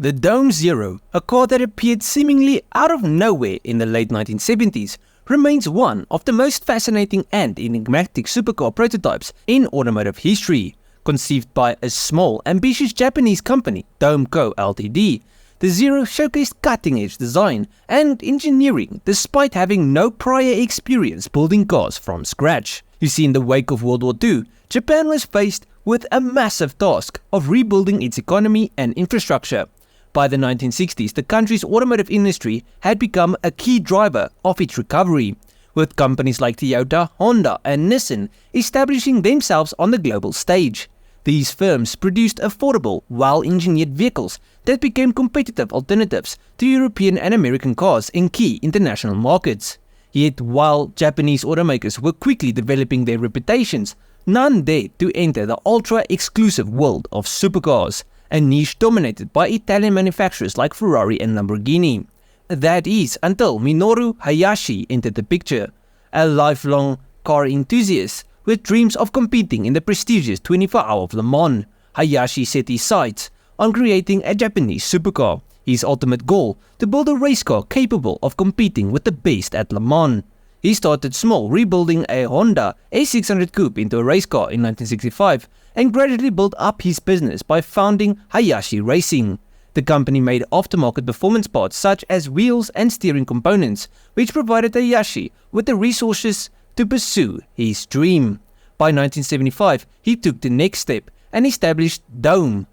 The Dome Zero, a car that appeared seemingly out of nowhere in the late 1970s, remains one of the most fascinating and enigmatic supercar prototypes in automotive history. Conceived by a small, ambitious Japanese company, Dome Co. Ltd., the Zero showcased cutting-edge design and engineering despite having no prior experience building cars from scratch. You see, in the wake of World War II, Japan was faced with a massive task of rebuilding its economy and infrastructure. By the 1960s, the country's automotive industry had become a key driver of its recovery, with companies like Toyota, Honda, and Nissan establishing themselves on the global stage. These firms produced affordable, well-engineered vehicles that became competitive alternatives to European and American cars in key international markets. Yet, while Japanese automakers were quickly developing their reputations, none dared to enter the ultra-exclusive world of supercars, a niche dominated by Italian manufacturers like Ferrari and Lamborghini. That is, until Minoru Hayashi entered the picture, a lifelong car enthusiast with dreams of competing in the prestigious 24-hour of Le Mans. Hayashi set his sights on creating a Japanese supercar, his ultimate goal to build a race car capable of competing with the best at Le Mans. He started small, rebuilding a Honda A600 Coupe into a race car in 1965 and gradually built up his business by founding Hayashi Racing. The company made aftermarket performance parts such as wheels and steering components, which provided Hayashi with the resources to pursue his dream. By 1975, he took the next step and established Dome.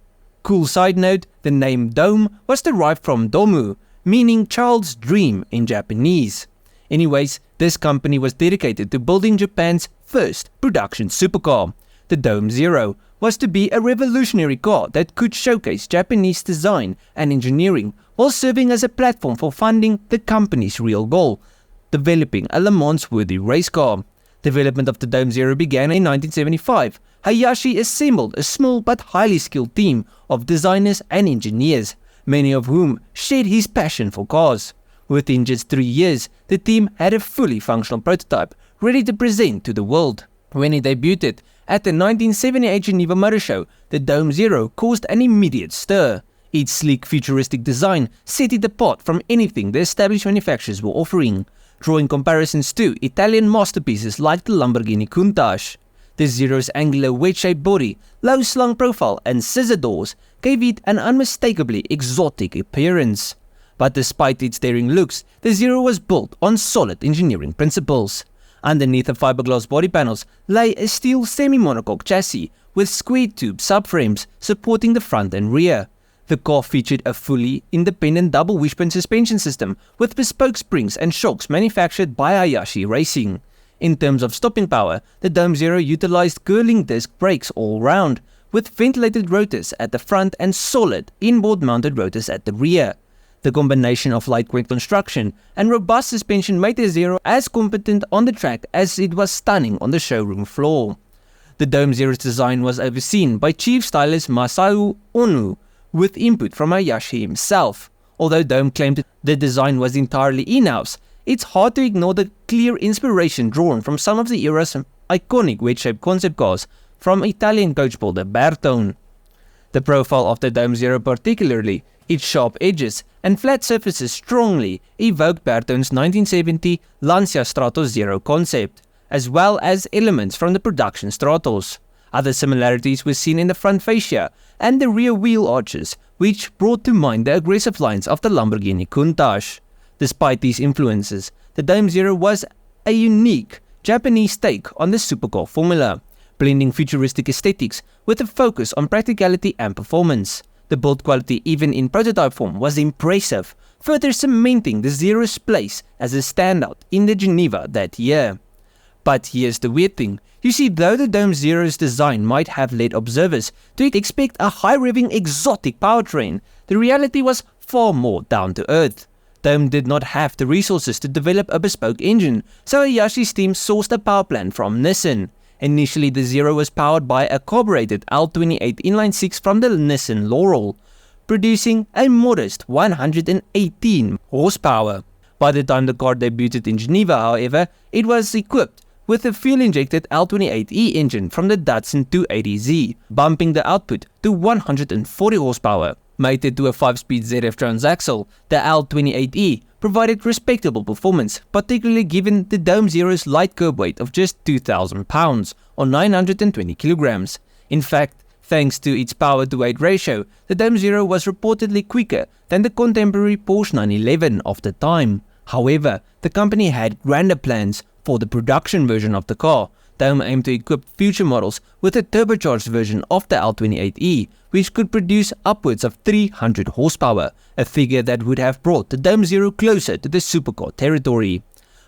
Cool side note, the name Dome was derived from Domu, meaning child's dream in Japanese. Anyways, this company was dedicated to building Japan's first production supercar. The Dome Zero was to be a revolutionary car that could showcase Japanese design and engineering while serving as a platform for funding the company's real goal, developing a Le Mans-worthy race car. Development of the Dome Zero began in 1975. Hayashi assembled a small but highly skilled team of designers and engineers, many of whom shared his passion for cars. Within just 3 years, the team had a fully functional prototype ready to present to the world. When it debuted at the 1978 Geneva Motor Show, the Dome Zero caused an immediate stir. Its sleek, futuristic design set it apart from anything the established manufacturers were offering, drawing comparisons to Italian masterpieces like the Lamborghini Countach. The Zero's angular wedge-shaped body, low slung profile, and scissor doors gave it an unmistakably exotic appearance. But despite its daring looks, the Zero was built on solid engineering principles. Underneath the fiberglass body panels lay a steel semi-monocoque chassis with square tube subframes supporting the front and rear. The car featured a fully independent double wishbone suspension system with bespoke springs and shocks manufactured by Hayashi Racing. In terms of stopping power, the Dome Zero utilized curling disc brakes all round, with ventilated rotors at the front and solid inboard mounted rotors at the rear. The combination of lightweight construction and robust suspension made the Zero as competent on the track as it was stunning on the showroom floor. The Dome Zero's design was overseen by chief stylist Masao Onu, with input from Hayashi himself. Although Dome claimed the design was entirely in-house, it's hard to ignore the clear inspiration drawn from some of the era's iconic wedge-shaped concept cars from Italian coach builder Bertone. The profile of the Dome Zero, particularly its sharp edges and flat surfaces, strongly evoked Bertone's 1970 Lancia Stratos Zero concept, as well as elements from the production Stratos. Other similarities were seen in the front fascia and the rear wheel arches, which brought to mind the aggressive lines of the Lamborghini Countach. Despite these influences, the Dome Zero was a unique Japanese take on the supercar formula, blending futuristic aesthetics with a focus on practicality and performance. The build quality, even in prototype form, was impressive, further cementing the Zero's place as a standout in the Geneva that year. But here's the weird thing. You see, though the Dome Zero's design might have led observers to expect a high-revving exotic powertrain, the reality was far more down to earth. Dome did not have the resources to develop a bespoke engine, so Hayashi's team sourced a power plant from Nissan. Initially, the Zero was powered by a carbureted L28 inline-6 from the Nissan Laurel, producing a modest 118 horsepower. By the time the car debuted in Geneva, however, it was equipped with a fuel-injected L28E engine from the Datsun 280Z, bumping the output to 140 horsepower. Mated to a 5-speed ZF transaxle, the L28E provided respectable performance, particularly given the Dome Zero's light curb weight of just 2,000 pounds or 920 kilograms. In fact, thanks to its power-to-weight ratio, the Dome Zero was reportedly quicker than the contemporary Porsche 911 of the time. However, the company had grander plans for the production version of the car. Dome aimed to equip future models with a turbocharged version of the L28E, which could produce upwards of 300 horsepower, a figure that would have brought the Dome Zero closer to the supercar territory.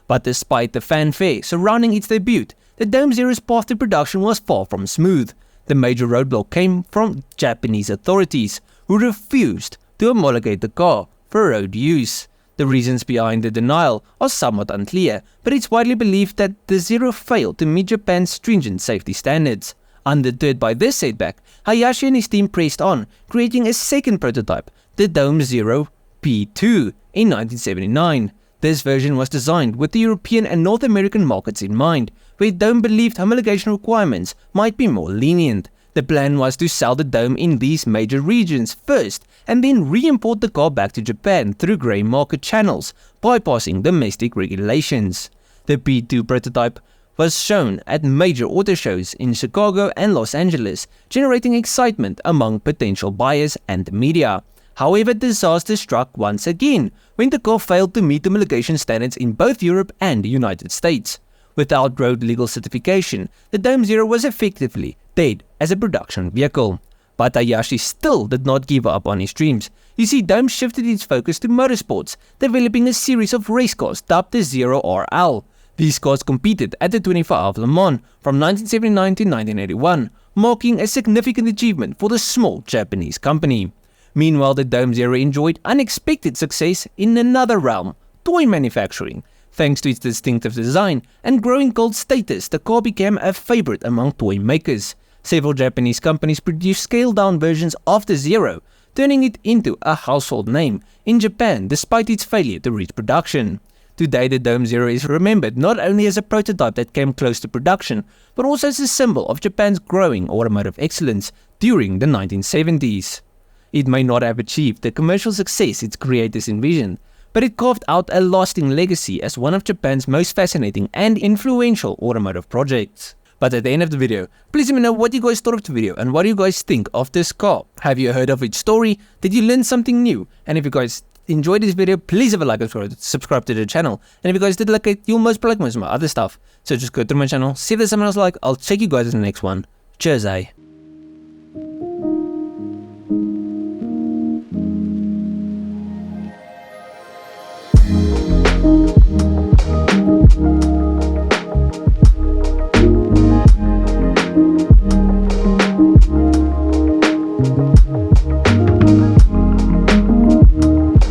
But despite the fanfare surrounding its debut, the Dome Zero's path to production was far from smooth. The major roadblock came from Japanese authorities, who refused to homologate the car for road use. The reasons behind the denial are somewhat unclear, but it's widely believed that the Zero failed to meet Japan's stringent safety standards. Undeterred by this setback, Hayashi and his team pressed on, creating a second prototype, the Dome Zero P2, in 1979. This version was designed with the European and North American markets in mind, where Dome believed homologation requirements might be more lenient. The plan was to sell the Dome in these major regions first and then re-import the car back to Japan through grey market channels, bypassing domestic regulations. The P2 prototype was shown at major auto shows in Chicago and Los Angeles, generating excitement among potential buyers and the media. However, disaster struck once again when the car failed to meet homologation standards in both Europe and the United States. Without road legal certification, the Dome Zero was effectively dead as a production vehicle. But Hayashi still did not give up on his dreams. You see, Dome shifted its focus to motorsports, developing a series of race cars dubbed the Zero RL. These cars competed at the 24 Hours of Le Mans from 1979 to 1981, marking a significant achievement for the small Japanese company. Meanwhile, the Dome Zero enjoyed unexpected success in another realm, toy manufacturing. Thanks to its distinctive design and growing cult status, the car became a favorite among toy makers. Several Japanese companies produced scaled-down versions of the Zero, turning it into a household name in Japan despite its failure to reach production. Today, the Dome Zero is remembered not only as a prototype that came close to production, but also as a symbol of Japan's growing automotive excellence during the 1970s. It may not have achieved the commercial success its creators envisioned, but it carved out a lasting legacy as one of Japan's most fascinating and influential automotive projects. But at the end of the video, please let me know what you guys thought of the video and what do you guys think of this car. Have you heard of its story? Did you learn something new? And if you guys enjoyed this video, please have a like and subscribe to the channel. And if you guys did like it, you'll most probably like most of my other stuff. So just go through my channel, see if there's something else like. I'll check you guys in the next one. Cheers, eh?